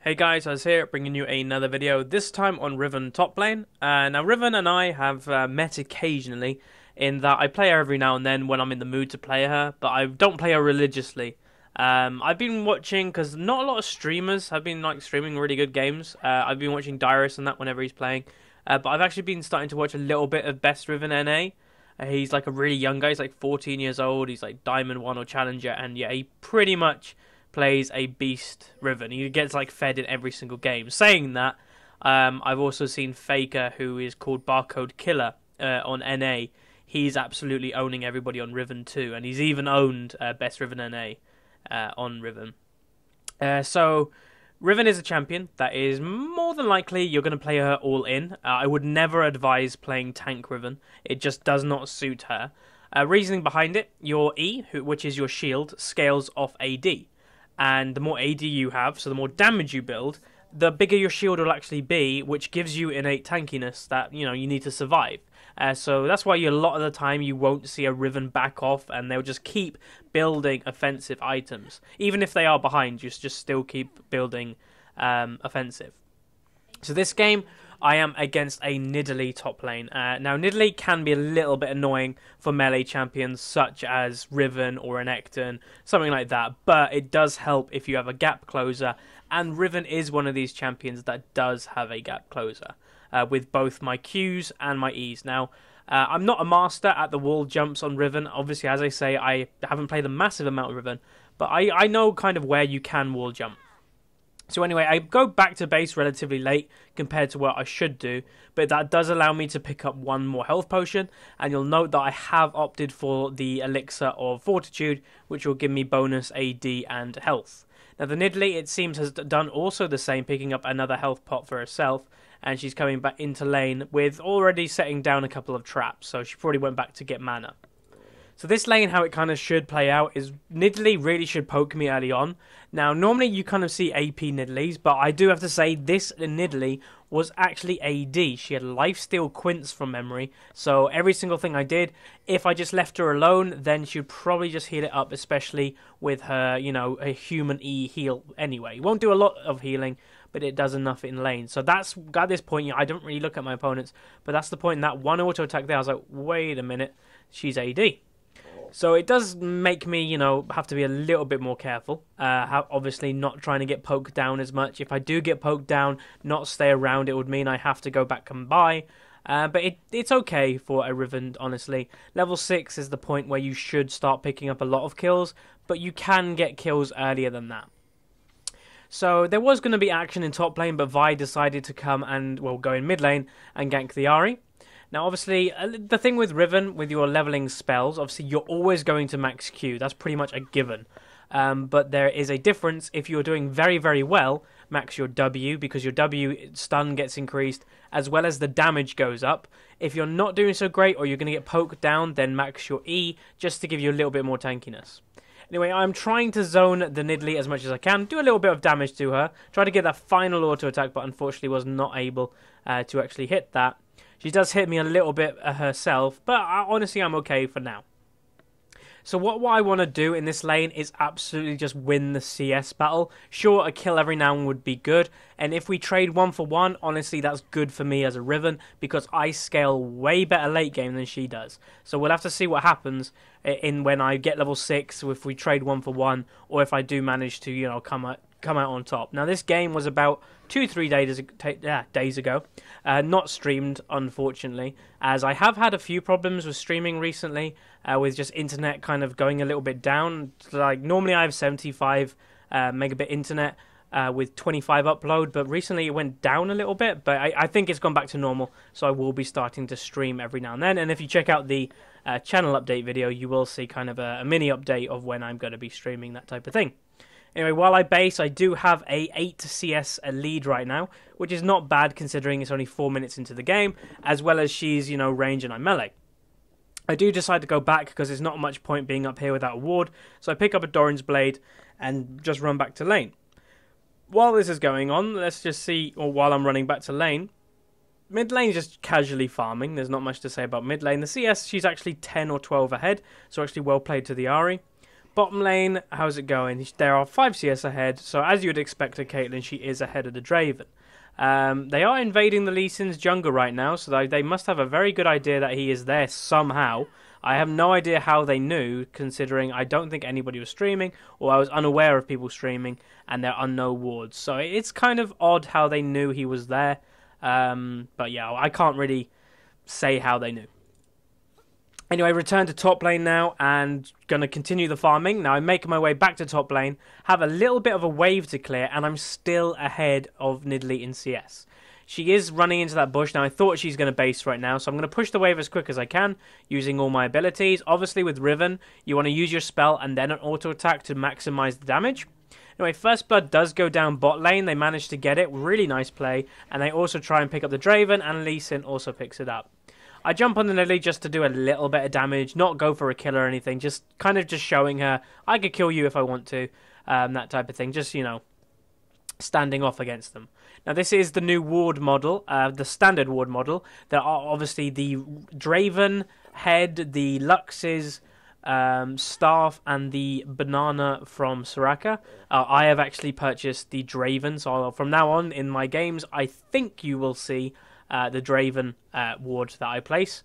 Hey guys, I was here bringing you another video, this time on Riven top lane. Now Riven and I have met occasionally in that I play her every now and then when I'm in the mood to play her, but I don't play her religiously. I've been watching, because not a lot of streamers have been streaming really good games. I've been watching Dyrus and that whenever he's playing, but I've actually been starting to watch a little bit of Best Riven NA. He's like a really young guy, he's like 14 years old, he's like Diamond 1 or Challenger, and yeah, he pretty much plays a beast Riven. He gets fed in every single game. Saying that, I've also seen Faker, who is called Barcode Killer on NA. He's absolutely owning everybody on Riven too, and he's even owned Best Riven NA on Riven. So Riven is a champion that is more than likely you're going to play her all in. I would never advise playing tank Riven. It just does not suit her. Reasoning behind it, your E, which is your shield, scales off AD. And the more AD you have, so the more damage you build, the bigger your shield will actually be, which gives you innate tankiness that you need to survive. So that's why a lot of the time you won't see a Riven back off, and they'll just keep building offensive items. Even if they are behind, just still keep building offensive. So this game, I am against a Nidalee top lane. Now, Nidalee can be a little bit annoying for melee champions, such as Riven or an Ekton, something like that. But it does help if you have a gap closer, and Riven is one of these champions that does have a gap closer, with both my Qs and my Es. Now, I'm not a master at the wall jumps on Riven. Obviously, as I say, I haven't played a massive amount of Riven, but I know kind of where you can wall jump. So anyway, I go back to base relatively late compared to what I should do, but that does allow me to pick up one more health potion, and you'll note that I have opted for the Elixir of Fortitude, which will give me bonus AD and health. Now the Nidalee, it seems, has done also the same, picking up another health pot for herself, and she's coming back into lane with already setting down a couple of traps, so she probably went back to get mana. So this lane, how it kind of should play out is Nidalee really should poke me early on. Now, normally you kind of see AP Nidalees, but I do have to say this Nidalee was actually AD. She had lifesteal Quints from memory, so every single thing I did, if I just left her alone, then she'd probably just heal it up, especially with her, a human E heal anyway. It won't do a lot of healing, but it does enough in lane. So that's, at this point, I don't really look at my opponents, but that's the point in that one auto attack there. I was like, wait a minute, she's AD. So it does make me, have to be a little bit more careful. Obviously not trying to get poked down as much. If I do get poked down, not stay around, it would mean I have to go back and buy. But it's okay for a Riven, honestly. Level 6 is the point where you should start picking up a lot of kills, but you can get kills earlier than that. So there was going to be action in top lane, but Vi decided to come and, go in mid lane and gank the Ahri. Now, obviously, the thing with Riven, with your leveling spells, obviously you're always going to max Q. That's pretty much a given. But there is a difference. If you're doing very, very well, max your W, because your W stun gets increased, as well as the damage goes up. If you're not doing so great, or you're going to get poked down, then max your E, just to give you a little bit more tankiness. Anyway, I'm trying to zone the Nidalee as much as I can, do a little bit of damage to her, try to get that final auto attack, but unfortunately was not able to actually hit that. She does hit me a little bit herself, but honestly, I'm okay for now. So what I want to do in this lane is absolutely just win the CS battle. Sure, a kill every now and then would be good, and if we trade 1-for-1, honestly, that's good for me as a Riven, because I scale way better late game than she does. So we'll have to see what happens when I get level 6, if we trade 1-for-1, or if I do manage to, come out on top. Now, this game was about 2-3 days ago, not streamed, unfortunately, as I have had a few problems with streaming recently, with just internet kind of going a little bit down. Normally I have 75 megabit internet with 25 upload, but recently it went down a little bit, but I think it's gone back to normal, so I will be starting to stream every now and then. And if you check out the channel update video, you will see kind of a mini update of when I'm going to be streaming, that type of thing. Anyway, while I base, I do have a 8 CS lead right now, which is not bad considering it's only 4 minutes into the game, as well as she's, range and I'm melee. I do decide to go back because there's not much point being up here without a ward, so I pick up a Doran's Blade and just run back to lane. While this is going on, let's just see, or while I'm running back to lane, mid lane is just casually farming. There's not much to say about mid lane. The CS, she's actually 10 or 12 ahead, so actually well played to the Ahri. bottom lane, how's it going? There are 5 CS ahead, so as you would expect of Caitlyn, she is ahead of the Draven. They are invading the Lee Sin's jungle right now, so they must have a very good idea that he is there somehow. I have no idea how they knew, considering I don't think anybody was streaming, or I was unaware of people streaming, and there are no wards. So it's kind of odd how they knew he was there. But yeah, I can't really say how they knew. Anyway, return to top lane now, and going to continue the farming. Now I'm making my way back to top lane, have a little bit of a wave to clear, and I'm still ahead of Nidalee in CS. She is running into that bush. Now, I thought she's going to base right now, so I'm going to push the wave as quick as I can, using all my abilities. Obviously, with Riven, you want to use your spell and then an auto-attack to maximize the damage. Anyway, First Blood does go down bot lane. They manage to get it. Really nice play. And they also try and pick up the Draven, and Lee Sin also picks it up. I jump on the Nidalee just to do a little bit of damage, not go for a kill or anything, just kind of just showing her, I could kill you if I want to, that type of thing. Just, you know, standing off against them. Now, this is the new ward model, the standard ward model. There are obviously the Draven head, the Lux's staff, and the banana from Soraka. I have actually purchased the Draven, so from now on in my games, I think you will see the Draven ward that I place.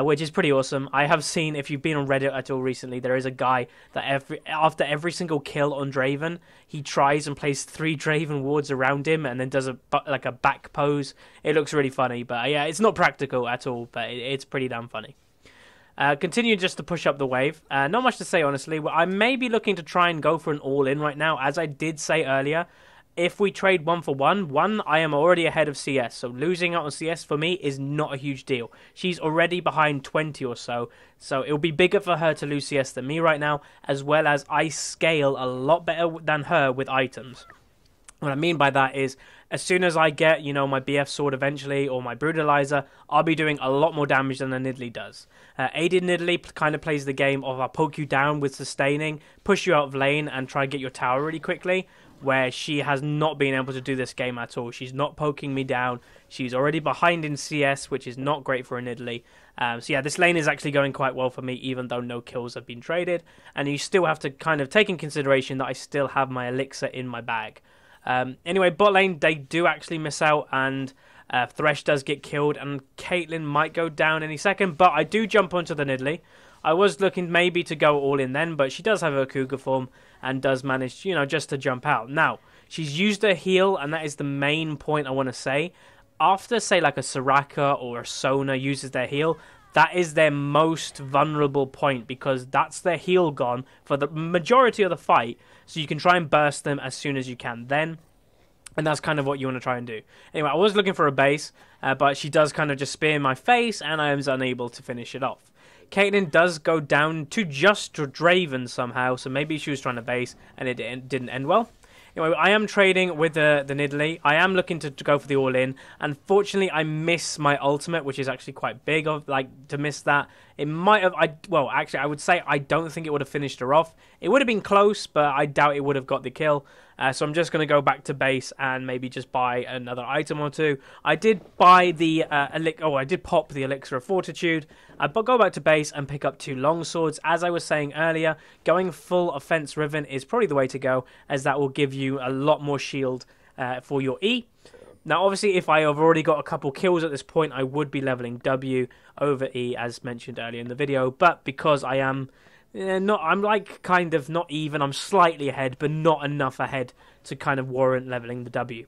Which is pretty awesome. I have seen, if you've been on Reddit at all recently, there is a guy that after every single kill on Draven, he tries and plays 3 Draven wards around him and then does a back pose. It looks really funny, but yeah, it's not practical at all, but it's pretty damn funny. Continue just to push up the wave. Not much to say, honestly. I may be looking to try and go for an all-in right now. As I did say earlier, if we trade 1 for 1, I am already ahead of CS, so losing out on CS for me is not a huge deal. She's already behind 20 or so it'll be bigger for her to lose CS than me right now, as well as I scale a lot better than her with items. What I mean by that is, as soon as I get, you know, my BF sword eventually, or my brutalizer, I'll be doing a lot more damage than a Nidalee does. AD Nidalee kind of plays the game of I'll poke you down with sustaining, push you out of lane, and try and get your tower really quickly, where she has not been able to do this game at all. She's not poking me down. She's already behind in CS, which is not great for a Nidalee. So yeah, this lane is actually going quite well for me, even though no kills have been traded. And you still have to kind of take in consideration that I still have my elixir in my bag. Anyway, bot lane, they do actually miss out, and Thresh does get killed, and Caitlyn might go down any second, but I do jump onto the Nidalee. I was looking maybe to go all in then, but she does have her Cougar form and does manage, you know, just to jump out. Now, she's used her heal, and that is the main point I want to say. After, say, like a Soraka or a Sona uses their heal, that is their most vulnerable point, because that's their heal gone for the majority of the fight, so you can try and burst them as soon as you can then. And that's kind of what you want to try and do. Anyway, I was looking for a base, but she does kind of just spear in my face, and I was unable to finish it off. Caitlyn does go down to just Draven somehow, so maybe she was trying to base, and it didn't end well. Anyway, I am trading with the Nidalee. I am looking to go for the all-in. Unfortunately, I miss my ultimate, which is actually quite big to miss that. It might have... Well, actually, I would say I don't think it would have finished her off. It would have been close, but I doubt it would have got the kill. So I'm just going to go back to base and maybe just buy another item or two. I did buy the I did pop the Elixir of Fortitude. But go back to base and pick up 2 longswords. As I was saying earlier, going full offense Riven is probably the way to go, as that will give you a lot more shield for your E. Now, obviously, if I have already got a couple kills at this point, I would be leveling W over E, as mentioned earlier in the video. But because I am... I'm like kind of not even, I'm slightly ahead, but not enough ahead to kind of warrant leveling the W.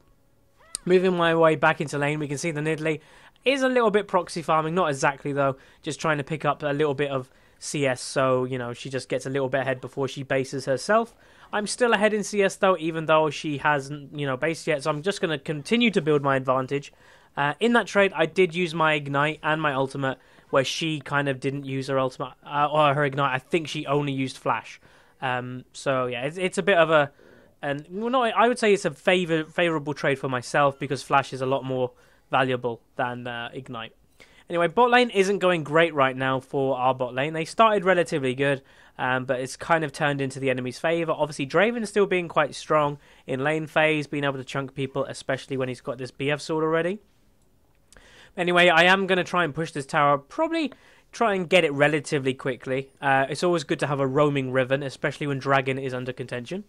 Moving my way back into lane, we can see the Nidalee is a little bit proxy farming, not exactly though, just trying to pick up a little bit of CS, so, you know, she just gets a little bit ahead before she bases herself. I'm still ahead in CS though, even though she hasn't, you know, based yet, so I'm just going to continue to build my advantage. In that trade, I did use my Ignite and my Ultimate, where she kind of didn't use her Ultimate, or her Ignite. I think she only used Flash. So, yeah, it's a bit of a... I would say it's a favourable trade for myself, because Flash is a lot more valuable than Ignite. Anyway, bot lane isn't going great right now for our bot lane. They started relatively good, but it's kind of turned into the enemy's favour. Obviously, Draven is still being quite strong in lane phase, being able to chunk people, especially when he's got this BF sword already. Anyway, I am going to try and push this tower, probably try and get it relatively quickly. It's always good to have a roaming Riven, especially when Dragon is under contention.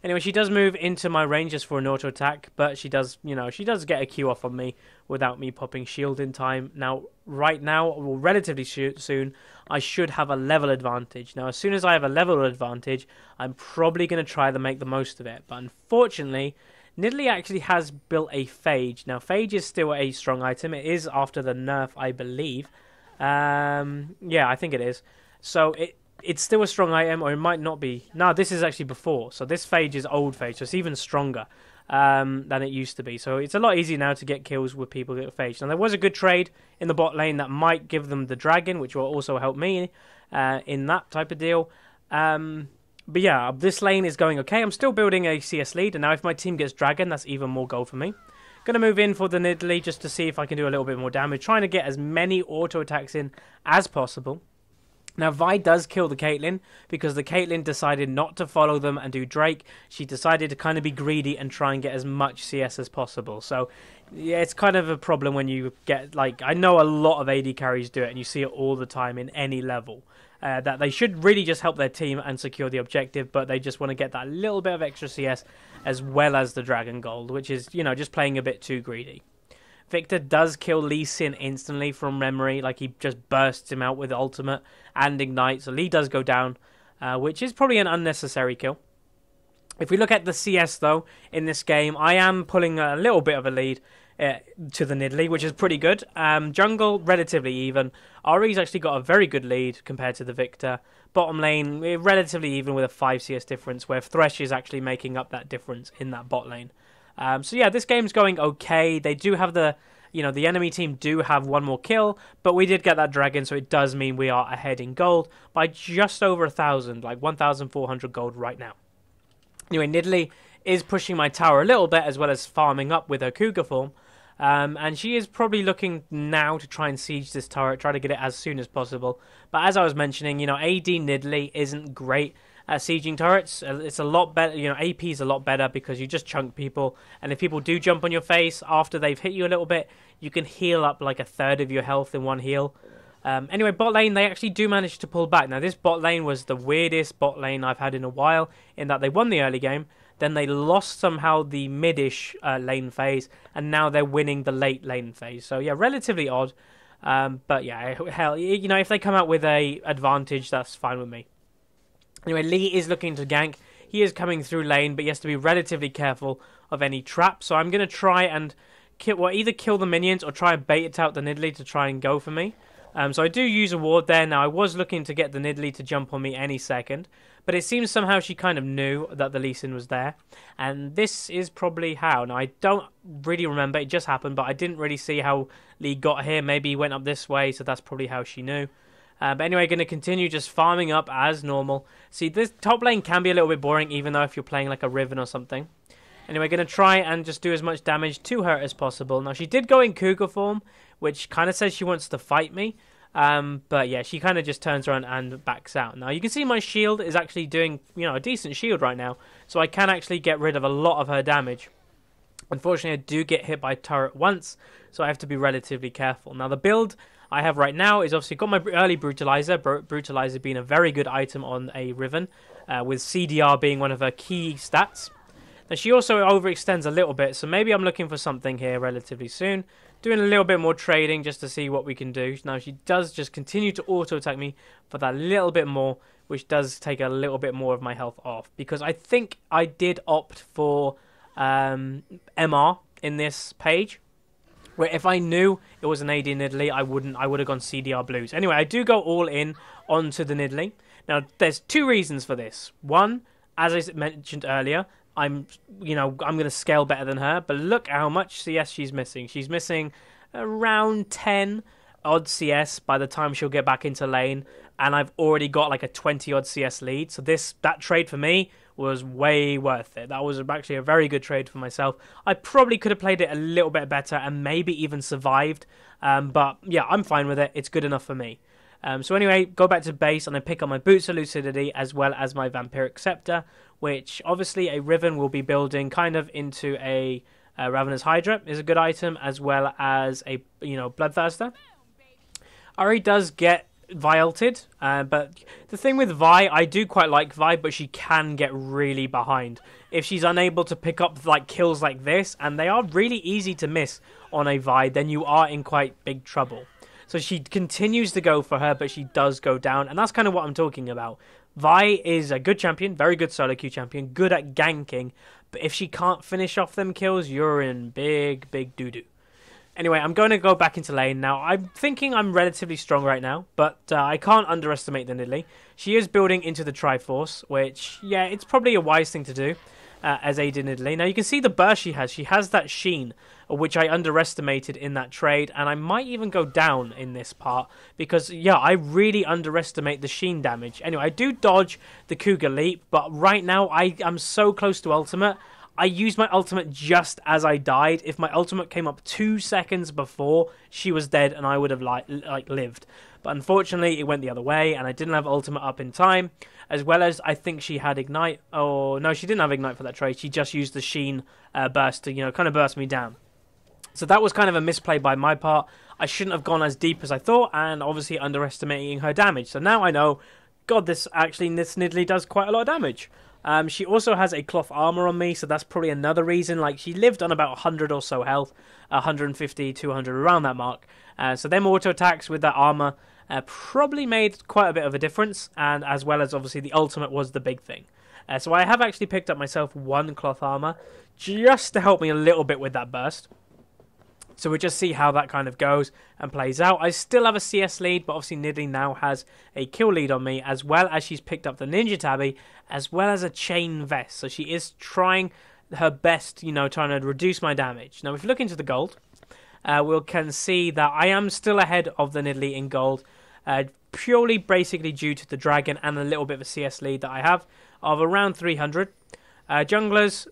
Anyway, she does move into my range just for an auto attack, but she does get a Q off on me without me popping shield in time. Now, right now, or relatively soon, I should have a level advantage. Now, as soon as I have a level advantage, I'm probably going to try to make the most of it. But unfortunately, Nidalee actually has built a Phage. Now, Phage is still a strong item. It is after the nerf, I believe. Yeah, I think it is. So it's still a strong item, or it might not be. No, this is actually before. So this Phage is old Phage, so it's even stronger than it used to be. So it's a lot easier now to get kills with people that Phage. Now, there was a good trade in the bot lane that might give them the Dragon, which will also help me in that type of deal. But yeah, this lane is going okay. I'm still building a CS lead, and now if my team gets Dragon, that's even more gold for me. Going to move in for the Nidalee just to see if I can do a little bit more damage, trying to get as many auto attacks in as possible. Now, Vi does kill the Caitlyn because the Caitlyn decided not to follow them and do Drake. She decided to kind of be greedy and try and get as much CS as possible. So, yeah, it's kind of a problem when you get, like, I know a lot of AD carries do it, and you see it all the time in any level. That they should really just help their team and secure the objective, but they just want to get that little bit of extra CS as well as the Dragon Gold, which is, just playing a bit too greedy. Victor does kill Lee Sin instantly from memory, like he just bursts him out with ultimate and ignite, so Lee does go down, which is probably an unnecessary kill. If we look at the CS though, in this game, I am pulling a little bit of a lead to the Nidalee, which is pretty good. Jungle, relatively even. Ari's actually got a very good lead compared to the Victor. Bottom lane, relatively even with a 5 CS difference, where Thresh is actually making up that difference in that bot lane. So yeah, this game's going okay. They do have the enemy team do have one more kill, but we did get that Dragon, so it does mean we are ahead in gold by just over 1,000, like 1,400 gold right now. Anyway, Nidalee is pushing my tower a little bit, as well as farming up with her Cougar form. And she is probably looking now to try and siege this turret, try to get it as soon as possible. But as I was mentioning, AD Nidalee isn't great at sieging turrets. It's a lot better, AP is a lot better because you just chunk people. And if people do jump on your face after they've hit you a little bit, you can heal up like a third of your health in one heal. Anyway, bot lane, they actually do manage to pull back. Now, this bot lane was the weirdest bot lane I've had in a while, in that they won the early game. Then they lost somehow the mid-ish lane phase, and now they're winning the late lane phase. So yeah, relatively odd. But yeah, hell, if they come out with a advantage, that's fine with me. Anyway, Lee is looking to gank. He is coming through lane, but he has to be relatively careful of any traps. So I'm going to try and either kill the minions or try and bait out the Nidalee to try and go for me. So I do use a ward there. Now, I was looking to get the Nidalee to jump on me any second, but it seems somehow she kind of knew that the Lee Sin was there, and this is probably how. Now, I don't really remember, it just happened, but I didn't really see how Lee got here. Maybe he went up this way, so that's probably how she knew. But anyway, going to continue just farming up as normal. See, this top lane can be a little bit boring, even though if you're playing like a Riven or something. Anyway, going to try and just do as much damage to her as possible. Now, she did go in Cougar form, which kind of says she wants to fight me. But yeah, she kind of just turns around and backs out. Now, you can see my shield is actually doing, a decent shield right now. So I can actually get rid of a lot of her damage. Unfortunately, I do get hit by a turret once, so I have to be relatively careful. Now, the build I have right now is obviously got my early Brutalizer. Brutalizer being a very good item on a Riven, with CDR being one of her key stats. Now, she also overextends a little bit, so maybe I'm looking for something here relatively soon. Doing a little bit more trading just to see what we can do. Now, she does just continue to auto-attack me for that little bit more, which does take a little bit more of my health off. Because I think I did opt for MR in this page, where if I knew it was an AD Nidalee, I would have gone CDR blues. Anyway, I do go all in onto the Nidalee. Now, there's two reasons for this. One, as I mentioned earlier, I'm going to scale better than her, but look how much CS she's missing. She's missing around 10 odd CS by the time she'll get back into lane, and I've already got like a 20 odd CS lead. So that trade for me was way worth it. That was actually a very good trade for myself. I probably could have played it a little bit better and maybe even survived, but yeah, I'm fine with it. It's good enough for me. So anyway, go back to base and I pick up my Boots of Lucidity as well as my Vampiric Scepter, which obviously a Riven will be building kind of into a Ravenous Hydra is a good item, as well as a Bloodthirster. Ari does get Vi ulted, but the thing with Vi, I do quite like Vi, but she can get really behind. If she's unable to pick up like kills like this, and they are really easy to miss on a Vi, then you are in quite big trouble. So she continues to go for her, but she does go down, and that's kind of what I'm talking about. Vi is a good champion, very good solo queue champion, good at ganking, but if she can't finish off them kills, you're in big doo-doo. Anyway, I'm going to go back into lane now. I'm thinking I'm relatively strong right now, but I can't underestimate the Nidalee. She is building into the Triforce, which, yeah, it's probably a wise thing to do as AD Nidalee. Now, you can see the burst she has. She has that sheen, which I underestimated in that trade, and I might even go down in this part because, yeah, I really underestimate the sheen damage. Anyway, I do dodge the Cougar Leap, but right now I am so close to ultimate. I used my ultimate just as I died. If my ultimate came up 2 seconds before, she was dead and I would have lived. But unfortunately, it went the other way and I didn't have ultimate up in time. As well as I think she had Ignite. Oh, no, she didn't have Ignite for that trade. She just used the Sheen burst to, kind of burst me down. So that was kind of a misplay by my part. I shouldn't have gone as deep as I thought and obviously underestimating her damage. So now I know, God, this Nidalee does quite a lot of damage. She also has a cloth armor on me, so that's probably another reason. Like, she lived on about 100 or so health, 150, 200, around that mark. So them auto attacks with that armor probably made quite a bit of a difference, and as well as obviously the ultimate was the big thing. So I have actually picked up myself 1 cloth armor just to help me a little bit with that burst. So we'll just see how that kind of goes and plays out. I still have a CS lead, but obviously Nidalee now has a kill lead on me, as well as she's picked up the Ninja Tabby, as well as a chain vest. So she is trying her best, trying to reduce my damage. Now, if you look into the gold, we can see that I am still ahead of the Nidalee in gold, purely basically due to the dragon and a little bit of a CS lead that I have of around 300. Junglers,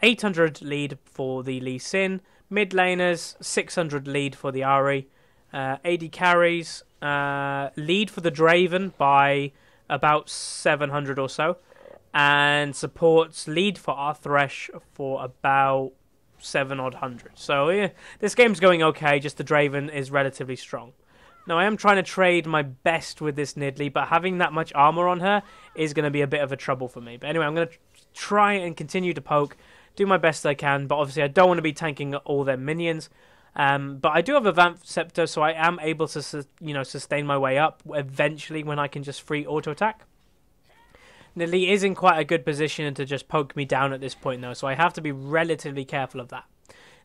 800 lead for the Lee Sin. Mid laners, 600 lead for the Ahri. AD carries lead for the Draven by about 700 or so. And supports lead for our Thresh for about 700. So yeah, this game's going okay, just the Draven is relatively strong. Now I am trying to trade my best with this Nidalee, but having that much armor on her is going to be a bit of a trouble for me. But anyway, I'm going to try and continue to poke. Do my best I can, but obviously I don't want to be tanking all their minions. But I do have a Vamp Scepter, so I am able to, sustain my way up eventually when I can just free auto attack. Nidalee is in quite a good position to just poke me down at this point, though, so I have to be relatively careful of that.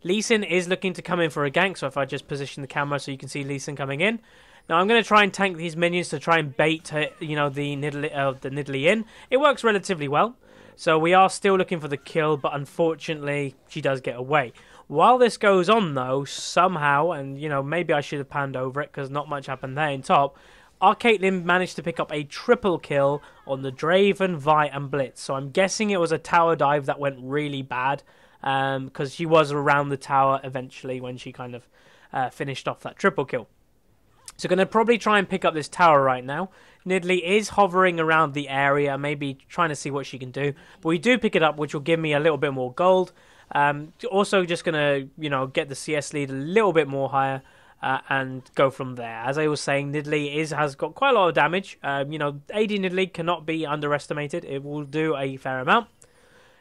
Lee Sin is looking to come in for a gank, so if I just position the camera so you can see Lee Sin coming in. Now I'm going to try and tank these minions to try and bait, the Nidalee in. It works relatively well. So we are still looking for the kill, but unfortunately, she does get away. While this goes on, though, somehow, and, maybe I should have panned over it because not much happened there in top, our Caitlyn managed to pick up a triple kill on the Draven, Vi, and Blitz. So I'm guessing it was a tower dive that went really bad because she was around the tower eventually when she kind of finished off that triple kill. So going to probably try and pick up this tower right now. Nidalee is hovering around the area, maybe trying to see what she can do. But we do pick it up, which will give me a little bit more gold. Also just going to, get the CS lead a little bit more higher and go from there. As I was saying, Nidalee has got quite a lot of damage. AD Nidalee cannot be underestimated. It will do a fair amount.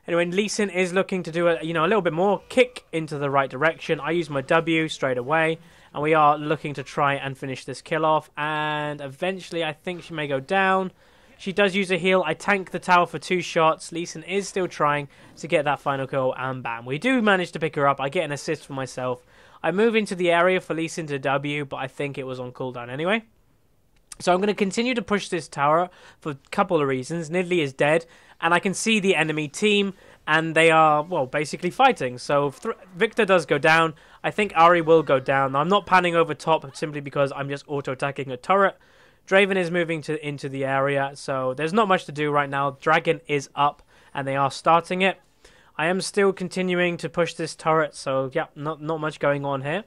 Anyway, Lee Sin is looking to do a little bit more kick into the right direction. I use my W straight away. And we are looking to try and finish this kill off. And eventually, I think she may go down. She does use a heal. I tank the tower for 2 shots. Lee Sin is still trying to get that final kill. And bam. We do manage to pick her up. I get an assist for myself. I move into the area for Lee Sin to W. But I think it was on cooldown anyway. So I'm going to continue to push this tower for a couple of reasons. Nidalee is dead. And I can see the enemy team. And they are, well, basically fighting. So Victor does go down. I think Ahri will go down. I'm not panning over top simply because I'm just auto-attacking a turret. Draven is moving into the area. So there's not much to do right now. Dragon is up and they are starting it. I am still continuing to push this turret. So, yeah, not much going on here.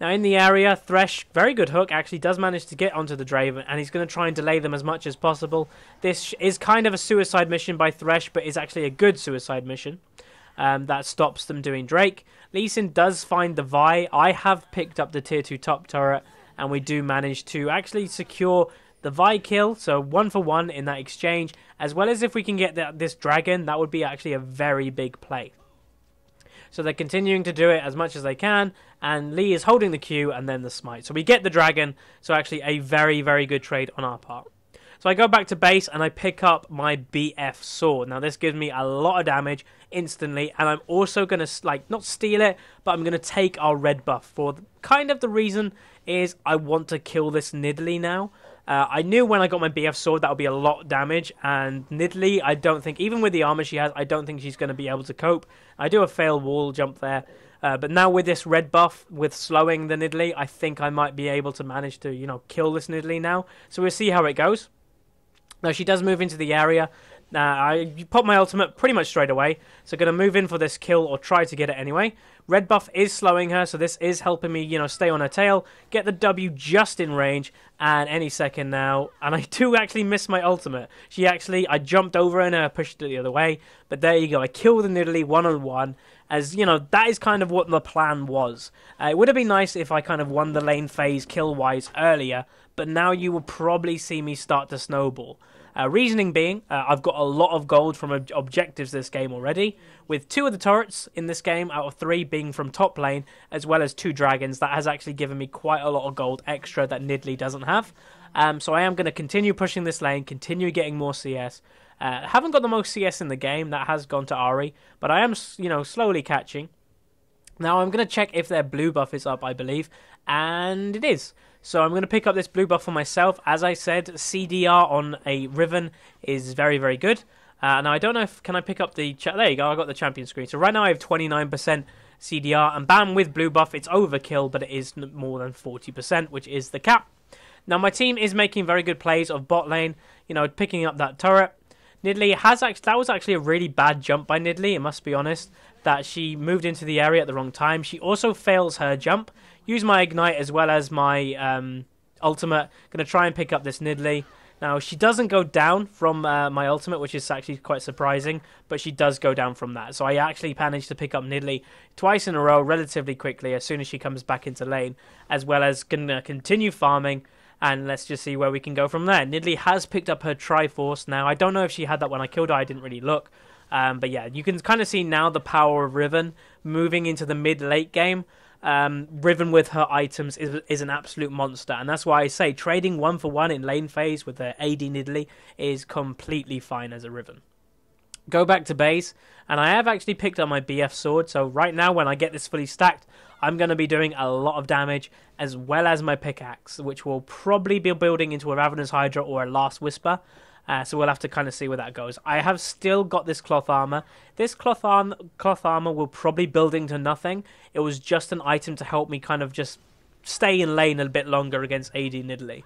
Now in the area, Thresh, very good hook, actually does manage to get onto the Draven, and he's going to try and delay them as much as possible. This is kind of a suicide mission by Thresh, but is actually a good suicide mission that stops them doing Drake. Lee Sin does find the Vi. I have picked up the tier 2 top turret, and we do manage to actually secure the Vi kill, so 1 for 1 in that exchange, as well as if we can get this dragon, that would be actually a very big play. So they're continuing to do it as much as they can, and Lee is holding the Q and then the smite. So we get the dragon, so actually a very, very good trade on our part. So I go back to base and I pick up my BF sword. Now this gives me a lot of damage instantly, and I'm also going to, like, not steal it, but I'm going to take our red buff for kind of the reason is I want to kill this Nidalee now. I knew when I got my BF sword that would be a lot of damage, and Nidalee, I don't think, even with the armor she has, I don't think she's going to be able to cope. I do a failed wall jump there, but now with this red buff, with slowing the Nidalee, I think I might be able to manage to, you know, kill this Nidalee now. So we'll see how it goes. Now she does move into the area. I pop my ultimate pretty much straight away, so going to move in for this kill or try to get it anyway. Red buff is slowing her, so this is helping me, you know, stay on her tail, get the W just in range, and any second now. And I do actually miss my ultimate. I jumped over and pushed it the other way, but there you go. I killed the Nidalee one-on-one, as, you know, that is kind of what the plan was. It would have been nice if I kind of won the lane phase kill-wise earlier, but now you will probably see me start to snowball. Reasoning being, I've got a lot of gold from objectives this game already, with 2 of the turrets in this game out of 3 being from top lane, as well as 2 dragons. That has actually given me quite a lot of gold extra that Nidalee doesn't have. So I am going to continue pushing this lane, continue getting more CS. Haven't got the most CS in the game, that has gone to Ahri, but I am, you know, slowly catching. Now I'm going to check if their blue buff is up, I believe, and it is. So I'm going to pick up this blue buff for myself. As I said, CDR on a Riven is very, very good. Now I don't know if, can I pick up the, there you go, I got the champion screen. So right now I have 29% CDR, and bam, with blue buff, it's overkill, but it is more than 40%, which is the cap. Now my team is making very good plays of bot lane, you know, picking up that turret. Nidalee has actually, that was actually a really bad jump by Nidalee, it must be honest, that she moved into the area at the wrong time. She also fails her jump. Use my ignite as well as my ultimate. Going to try and pick up this Nidalee. Now, she doesn't go down from my ultimate, which is actually quite surprising, but she does go down from that. So I actually managed to pick up Nidalee twice in a row relatively quickly as soon as she comes back into lane, as well as going to continue farming. And let's just see where we can go from there. Nidalee has picked up her Triforce now. I don't know if she had that when I killed her. I didn't really look. But yeah, you can kind of see now the power of Riven moving into the mid-late game. Riven with her items is an absolute monster. And that's why I say trading 1 for 1 in lane phase with the AD Nidalee is completely fine as a Riven. Go back to base, and I have actually picked up my BF sword, so right now when I get this fully stacked, I'm going to be doing a lot of damage, as well as my pickaxe, which will probably be building into a Ravenous Hydra or a Last Whisper, so we'll have to kind of see where that goes. I have still got this cloth armor. This cloth armor will probably build into nothing. It was just an item to help me kind of just stay in lane a bit longer against AD Nidalee.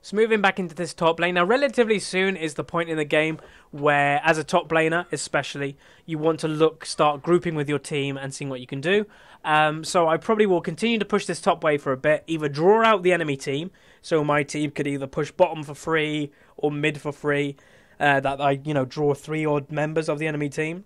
So moving back into this top lane. Now, relatively soon is the point in the game where, as a top laner especially, you want to start grouping with your team and seeing what you can do. So I probably will continue to push this top wave for a bit, either draw out the enemy team, so my team could either push bottom for free or mid for free, that I, draw 3 odd members of the enemy team.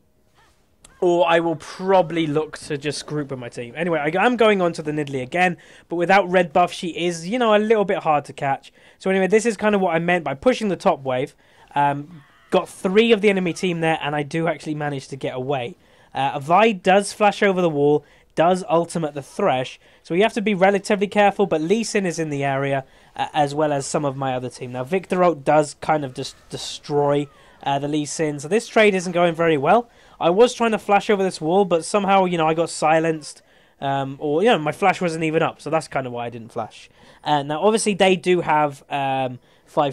Or I will probably look to just group with my team. Anyway, I'm going on to the Nidalee again, but without red buff, she is, a little bit hard to catch. So anyway, this is kind of what I meant by pushing the top wave. Got 3 of the enemy team there, and I do actually manage to get away. Vi does flash over the wall, does ultimate the Thresh, so you have to be relatively careful, but Lee Sin is in the area, as well as some of my other team. Now, Victor Oak does kind of just destroy the Lee Sin, so this trade isn't going very well. I was trying to flash over this wall, but somehow, I got silenced, or, my flash wasn't even up, so that's kind of why I didn't flash. Now, obviously, they do have 5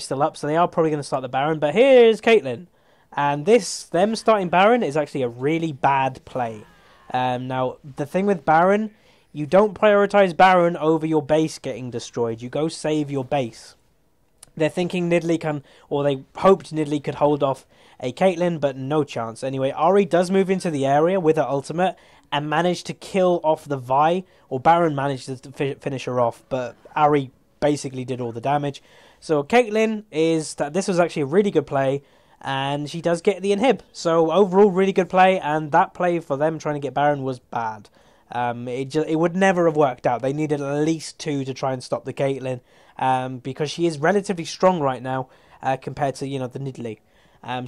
still up, so they are probably going to start the Baron, but here's Caitlyn, and them starting Baron is actually a really bad play. Now, the thing with Baron, you don't prioritize Baron over your base getting destroyed, you go save your base. They're thinking Nidalee can, or they hoped Nidalee could hold off a Caitlyn, but no chance. Anyway, Ahri does move into the area with her ultimate and managed to kill off the Vi, or Baron managed to finish her off, but Ahri basically did all the damage. So Caitlyn this was actually a really good play, and she does get the inhib. So overall, really good play, and that play for them trying to get Baron was bad. It would never have worked out. They needed at least 2 to try and stop the Caitlyn, because she is relatively strong right now compared to, you know, the Nidalee.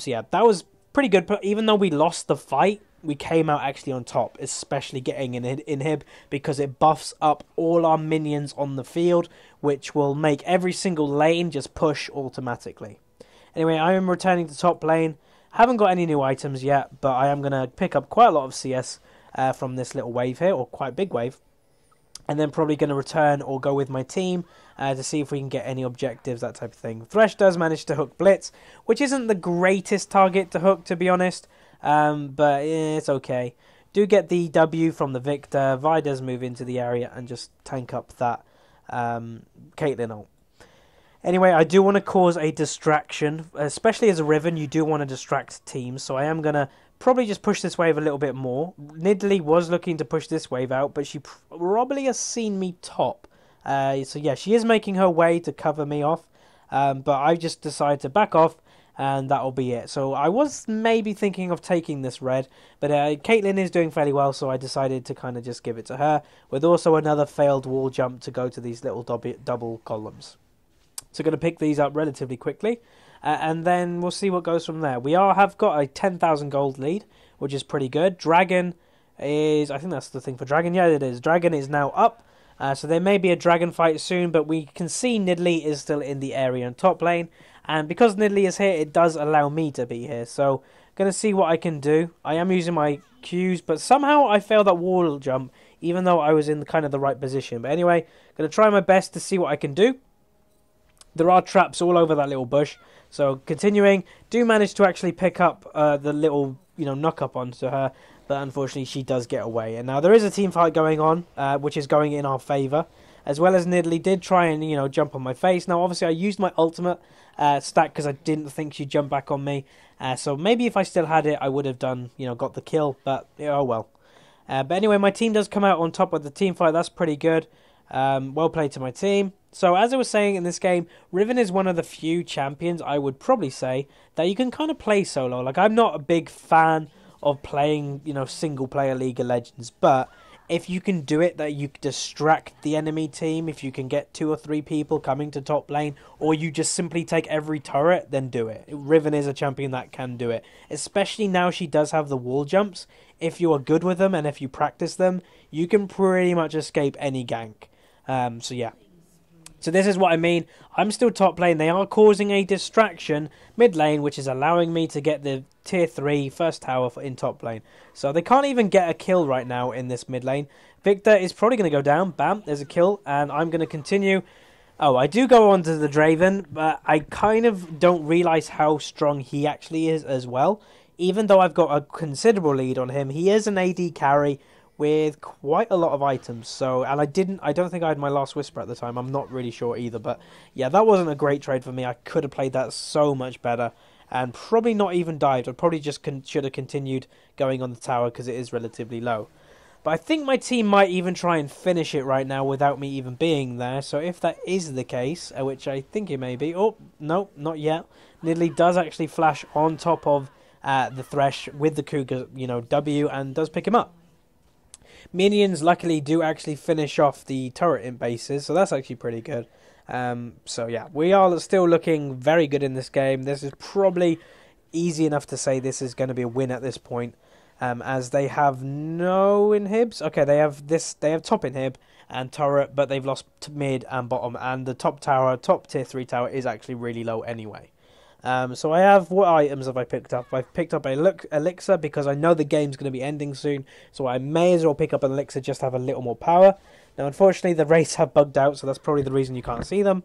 So yeah, that was pretty good. But even though we lost the fight, we came out actually on top, especially getting an inhib, because it buffs up all our minions on the field, which will make every single lane just push automatically. Anyway, I am returning to top lane. Haven't got any new items yet, but I am going to pick up quite a lot of CS from this little wave here, or quite a big wave. And then probably going to return or go with my team to see if we can get any objectives, that type of thing. Thresh does manage to hook Blitz, which isn't the greatest target to hook, to be honest. But it's okay. Do get the W from the Victor. Vi does move into the area and just tank up that Caitlyn ult. Anyway, I do want to cause a distraction, especially as a Riven. You do want to distract teams, so I am going to probably just push this wave a little bit more. Nidalee was looking to push this wave out, but she probably has seen me top. So yeah, she is making her way to cover me off, but I just decided to back off, and that'll be it. So I was maybe thinking of taking this red, but Caitlyn is doing fairly well, so I decided to kind of just give it to her, with also another failed wall jump to go to these little double columns. So going to pick these up relatively quickly, and then we'll see what goes from there. We have got a 10,000 gold lead, which is pretty good. Dragon is, I think that's the thing for Dragon. Yeah, it is. Dragon is now up, so there may be a Dragon fight soon, but we can see Nidalee is still in the area in top lane, and because Nidalee is here, it does allow me to be here. So going to see what I can do. I am using my Qs, but somehow I failed that wall jump, even though I was in kind of the right position. But anyway, going to try my best to see what I can do. There are traps all over that little bush. So continuing, do manage to actually pick up the little, knock up onto her. But unfortunately, she does get away. And now there is a team fight going on, which is going in our favour. As well as Nidalee did try and, jump on my face. Now, obviously, I used my ultimate stack because I didn't think she'd jump back on me. So maybe if I still had it, I would have done, got the kill. But, oh well. But anyway, my team does come out on top of the team fight. That's pretty good. Well played to my team. So as I was saying, in this game, Riven is one of the few champions, I would probably say, that you can kind of play solo. Like, I'm not a big fan of playing, single player League of Legends, but if you can do it, that you distract the enemy team, if you can get 2 or 3 people coming to top lane, or you just simply take every turret, then do it. Riven is a champion that can do it, especially now she does have the wall jumps. If you are good with them and if you practice them, you can pretty much escape any gank. So yeah. So this is what I mean. I'm still top lane. They are causing a distraction mid lane, which is allowing me to get the tier 3 first tower in top lane. So they can't even get a kill right now in this mid lane. Victor is probably going to go down. Bam, there's a kill. And I'm going to continue. Oh, I do go on to the Draven, but I kind of don't realise how strong he actually is as well. Even though I've got a considerable lead on him, he is an AD carry with quite a lot of items. So, and I don't think I had my last whisper at the time. I'm not really sure either, but yeah, that wasn't a great trade for me. I could have played that so much better and probably not even dived. I probably just should have continued going on the tower because it is relatively low. But I think my team might even try and finish it right now without me even being there. So if that is the case, which I think it may be, oh no, not yet. Nidalee does actually flash on top of the Thresh with the Cougar, W, and does pick him up. Minions luckily do actually finish off the turret in bases, so that's actually pretty good. So yeah, we are still looking very good in this game. This is probably easy enough to say this is going to be a win at this point, as they have no inhibs. Okay, they have top inhib and turret, but they've lost mid and bottom, and the top tier 3 tower is actually really low anyway. So I have, what items have I picked up? I've picked up a elixir because I know the game's going to be ending soon, so I may as well pick up an elixir just to have a little more power. Now unfortunately the race have bugged out, so that's probably the reason you can't see them.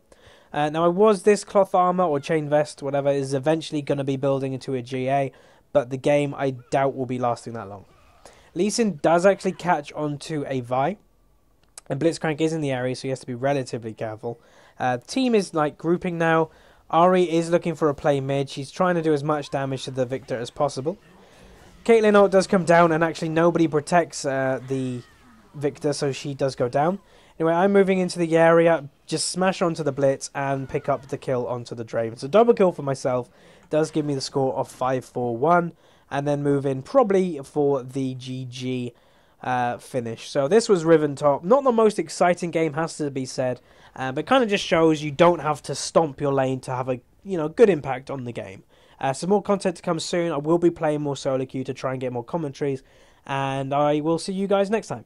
Now this cloth armor or chain vest, whatever, is eventually going to be building into a GA, but the game I doubt will be lasting that long. Lee Sin does actually catch onto a Vi, and Blitzcrank is in the area, so he has to be relatively careful. The team is like grouping now. Ari is looking for a play mid. She's trying to do as much damage to the Victor as possible. Caitlyn ult does come down, and actually nobody protects the Victor, so she does go down. Anyway, I'm moving into the area, just smash onto the Blitz and pick up the kill onto the Draven. So double kill for myself does give me the score of 5-4-1, and then move in probably for the GG finish. So this was Riven top. Not the most exciting game, has to be said, but kind of just shows you don't have to stomp your lane to have a good impact on the game. Some more content to come soon. I will be playing more solo queue to try and get more commentaries, and I will see you guys next time.